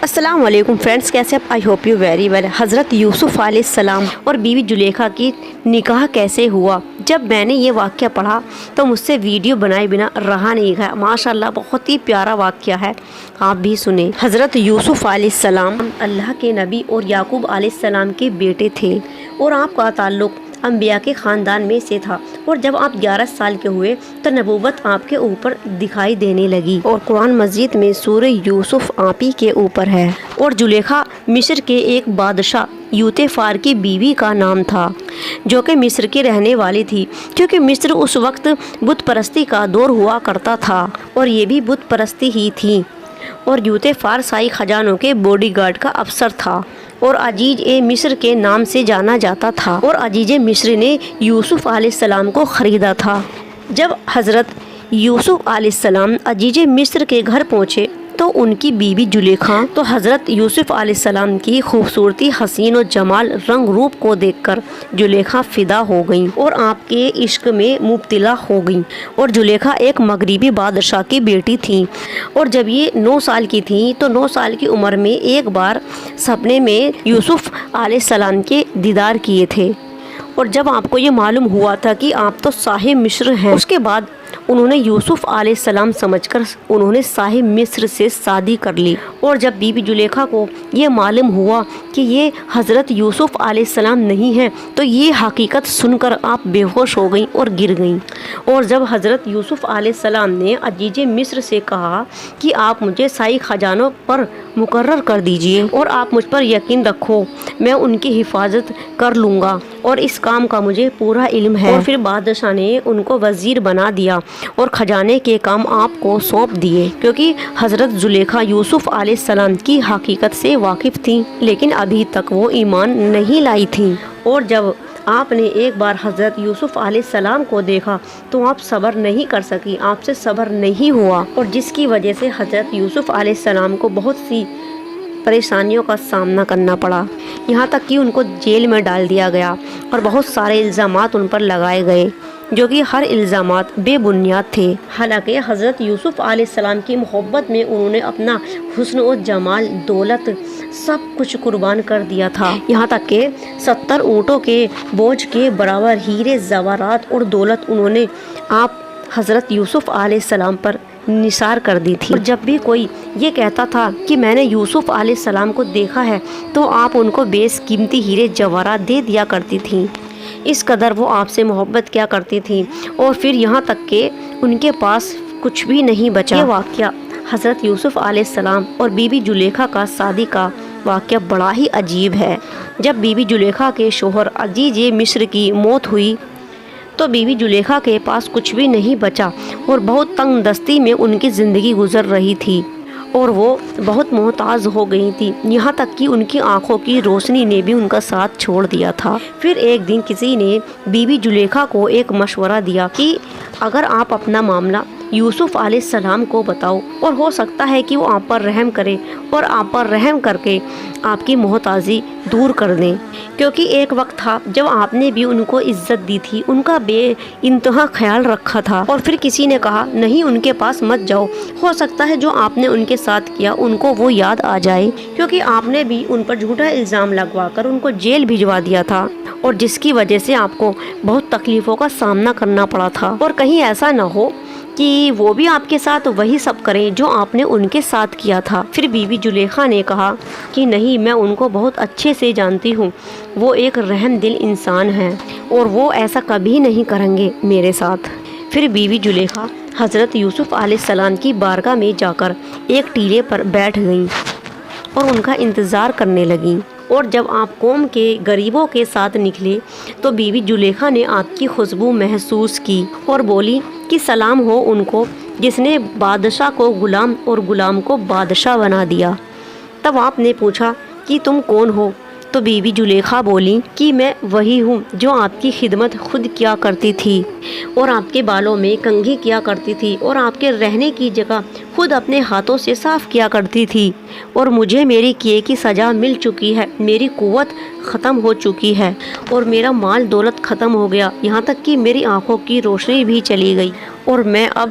السلام علیکم فرینڈس، کیسے آپ؟ I hope you very well. حضرت یوسف علیہ السلام اور بیوی زلیخا کی نکاح کیسے ہوا؟ جب میں نے یہ واقعہ پڑھا تو مجھ سے ویڈیو بنائے بنا رہا نہیں گیا۔ ماشاءاللہ بہت ہی پیارا واقعہ ہے، آپ بھی سنیں۔ حضرت یوسف علیہ السلام اللہ کے نبی اور یعقوب علیہ السلام کے بیٹے تھے اور آپ کا تعلق انبیاء کے خاندان میں سے تھا، اور جب آپ 11 سال کے ہوئے تو نبوت آپ کے اوپر دکھائی دینے لگی، اور قرآن مجید میں سورہ یوسف آپ ہی کے اوپر ہے۔ اور زلیخا مصر کے ایک بادشاہ یوتیفار کی بیوی کا نام تھا، جو کہ مصر کی رہنے والی تھی، کیونکہ مصر اس وقت بت پرستی کا دور ہوا کرتا تھا اور یہ بھی بت پرستی ہی تھی۔ اور یوتیفار شاہی خزانوں کے باڈی گارڈ کا افسر تھا اور عزیز مصر کے نام سے جانا جاتا تھا، اور عزیز مصر نے یوسف علیہ السلام کو خریدا تھا۔ جب حضرت یوسف علیہ السلام عزیز مصر کے گھر پہنچے تو ان کی بیوی زلیخا تو حضرت یوسف علیہ السلام کی خوبصورتی، حسین و جمال، رنگ روپ کو دیکھ کر زلیخا فدا ہو گئیں اور آپ کے عشق میں مبتلا ہو گئیں۔ اور زلیخا ایک مغربی بادشاہ کی بیٹی تھی، اور جب یہ 9 سال کی تھی تو 9 سال کی عمر میں ایک بار سپنے میں یوسف علیہ السلام کے دیدار کیے تھے، اور جب آپ کو یہ معلوم ہوا تھا کہ آپ تو صاحب مصر ہیں، اس کے بعد انہوں نے یوسف علیہ السلام سمجھ کر انہوں نے صاحب مصر سے شادی کر لی۔ اور جب بیوی زلیخا کو یہ معلوم ہوا کہ یہ حضرت یوسف علیہ السلام نہیں ہیں تو یہ حقیقت سن کر آپ بے ہوش ہو گئیں اور گر گئیں۔ اور جب حضرت یوسف علیہ السلام نے عزیز مصر سے کہا کہ آپ مجھے شاہی خزانوں پر مقرر کر دیجئے اور آپ مجھ پر یقین رکھو، میں ان کی حفاظت کر لوں گا اور اس کام کا مجھے پورا علم ہے، اور پھر بادشاہ نے ان کو وزیر بنا دیا اور خزانے کے کام آپ کو سونپ دیے، کیونکہ حضرت زلیخا یوسف علیہ السلام کی حقیقت سے واقف تھیں، لیکن ابھی تک وہ ایمان نہیں لائی تھیں۔ اور جب آپ نے ایک بار حضرت یوسف علیہ السلام کو دیکھا تو آپ صبر نہیں کر سکی، آپ سے صبر نہیں ہوا، اور جس کی وجہ سے حضرت یوسف علیہ السلام کو بہت سی پریشانیوں کا سامنا کرنا پڑا، یہاں تک کہ ان کو جیل میں ڈال دیا گیا اور بہت سارے الزامات ان پر لگائے گئے، جو کہ ہر الزامات بے بنیاد تھے۔ حالانکہ حضرت یوسف علیہ السلام کی محبت میں انہوں نے اپنا حسن و جمال، دولت، سب کچھ قربان کر دیا تھا، یہاں تک کہ 70 اونٹوں کے بوجھ کے برابر ہیرے، زیورات اور دولت انہوں نے آپ حضرت یوسف علیہ السلام پر نثار کر دی تھی۔ اور جب بھی کوئی یہ کہتا تھا کہ میں نے یوسف علیہ السلام کو دیکھا ہے تو آپ ان کو بیش قیمتی ہیرے جواہرات دے دیا کرتی تھیں، اس قدر وہ آپ سے محبت کیا کرتی تھیں، اور پھر یہاں تک کہ ان کے پاس کچھ بھی نہیں بچا۔ یہ واقعہ حضرت یوسف علیہ السلام اور بیوی زلیخا کا شادی کا واقعہ بڑا ہی عجیب ہے۔ جب بیوی زلیخا کے شوہر عزیز مصر کی موت ہوئی تو بیوی زلیخا کے پاس کچھ بھی نہیں بچا اور بہت تنگ دستی میں ان کی زندگی گزر رہی تھی، اور وہ بہت محتاج ہو گئی تھی، یہاں تک کہ ان کی آنکھوں کی روشنی نے بھی ان کا ساتھ چھوڑ دیا تھا۔ پھر ایک دن کسی نے بیوی زلیخا کو ایک مشورہ دیا کہ اگر آپ اپنا معاملہ یوسف علیہ السلام کو بتاؤ اور ہو سکتا ہے کہ وہ آپ پر رحم کرے اور آپ پر رحم کر کے آپ کی محتاجی دور کر دیں، کیونکہ ایک وقت تھا جب آپ نے بھی ان کو عزت دی تھی، ان کا بے انتہا خیال رکھا تھا۔ اور پھر کسی نے کہا نہیں، ان کے پاس مت جاؤ، ہو سکتا ہے جو آپ نے ان کے ساتھ کیا ان کو وہ یاد آ جائے، کیونکہ آپ نے بھی ان پر جھوٹا الزام لگوا کر ان کو جیل بھجوا دیا تھا، اور جس کی وجہ سے آپ کو بہت تکلیفوں کا سامنا کرنا پڑا تھا، اور کہیں ایسا نہ ہو کہ وہ بھی آپ کے ساتھ وہی سب کریں جو آپ نے ان کے ساتھ کیا تھا۔ پھر بیوی زلیخا نے کہا کہ نہیں، میں ان کو بہت اچھے سے جانتی ہوں، وہ ایک رحم دل انسان ہیں اور وہ ایسا کبھی نہیں کریں گے میرے ساتھ۔ پھر بیوی زلیخا حضرت یوسف علیہ السلام کی بارگاہ میں جا کر ایک ٹیلے پر بیٹھ گئیں اور ان کا انتظار کرنے لگیں، اور جب آپ قوم کے غریبوں کے ساتھ نکلے تو بیوی زلیخا نے آپ کی خوشبو محسوس کی اور بولی کہ سلام ہو ان کو جس نے بادشاہ کو غلام اور غلام کو بادشاہ بنا دیا۔ تب آپ نے پوچھا کہ تم کون ہو؟ تو بیوی زلیخا بولی کہ میں وہی ہوں جو آپ کی خدمت خود کیا کرتی تھی اور آپ کے بالوں میں کنگھی کیا کرتی تھی اور آپ کے رہنے کی جگہ خود اپنے ہاتھوں سے صاف کیا کرتی تھی، اور مجھے میری کیے کی سزا مل چکی ہے، میری قوت ختم ہو چکی ہے اور میرا مال دولت ختم ہو گیا، یہاں تک کہ میری آنکھوں کی روشنی بھی چلی گئی، اور میں اب